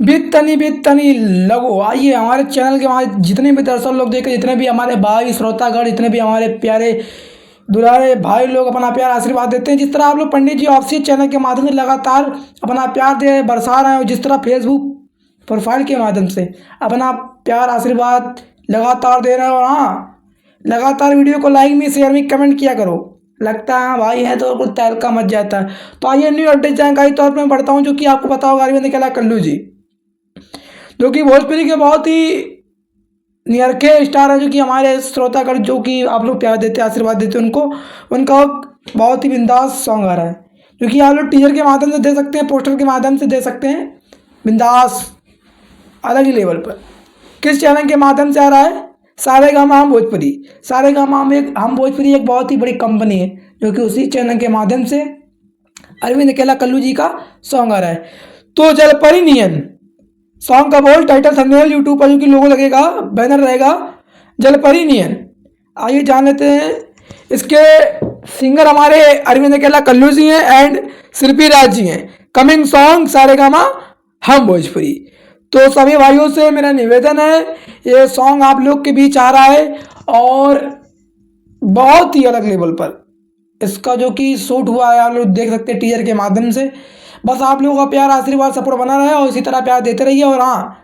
बितनी लगो। आइए हमारे चैनल के हमारे जितने भी दर्शक लोग देखे, जितने भी हमारे भाई श्रोतागण, जितने भी हमारे प्यारे दुलारे भाई लोग अपना प्यार आशीर्वाद देते हैं, जिस तरह आप लोग पंडित जी ऑफिशियल चैनल के माध्यम से लगातार अपना प्यार दे बरसा रहे हो, जिस तरह फेसबुक प्रोफाइल के माध्यम से अपना प्यार आशीर्वाद लगातार दे रहे हो। हाँ, लगातार वीडियो को लाइक में, शेयर में, कमेंट किया करो। लगता है हाँ भाई है तो कुछ तहलका मच जाता है। तो आइए न्यू अपडेट जानकारी तौर पर मैं बढ़ता हूँ, जो कि आपको पता होगा अरविंद केला कल्लू जी, जो कि भोजपुरी के बहुत ही निरखे स्टार है, जो कि हमारे श्रोतागण जो कि आप लोग प्यार देते आशीर्वाद देते उनको, उनका बहुत ही बिंदास सॉन्ग आ रहा है, जो कि आप लोग टीजर के माध्यम से दे सकते हैं, पोस्टर के माध्यम से दे सकते हैं। बिंदास अलग ही लेवल पर किस चैनल के माध्यम से आ रहा है? सारेगामा हम भोजपुरी। सारेगामा हम भोजपुरी एक बहुत ही बड़ी कंपनी है, जो कि उसी चैनल के माध्यम से अरविंद केला कल्लू जी का सॉन्ग आ रहा है। तो जलपरी नियन सॉन्ग का बोल, टाइटल, थंबनेल यूट्यूब पर जो कि लोगो लगेगा, बैनर रहेगा, जलपरी नियन। आइए जान लेते हैं। इसके सिंगर हमारे अरविंद केला कल्लू जी हैं एंड शिल्पी राज जी हैं। कमिंग सॉन्ग सारेगामा हम भोजपुरी। तो सभी भाइयों से मेरा निवेदन है, ये सॉन्ग आप लोग के बीच आ रहा है और बहुत ही अलग लेवल पर इसका जो कि शूट हुआ है, आप लोग देख सकते हैं टीजर के माध्यम से। बस आप लोगों का प्यार आशीर्वाद सपोर्ट बना रहे और इसी तरह प्यार देते रहिए। और हाँ,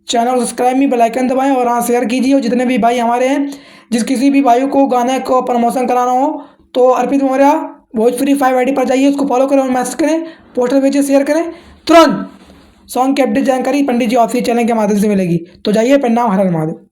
चैनल को सब्सक्राइब में, बेल आइकन दबाएं और हाँ शेयर कीजिए। और जितने भी भाई हमारे हैं, जिस किसी भी भाई को गाने को प्रमोशन कराना हो तो अर्पित मौर्य भोजपुरी 5 ID पर जाइए, उसको फॉलो करें और मैसेज करें, पोस्टर भेजिए, शेयर करें। तुरंत सॉन्ग की अपडेट जानकारी पंडित जी ऑफिशियल चैनल के माध्यम से मिलेगी। तो जाइए, प्रणाम, हर हर महादेव।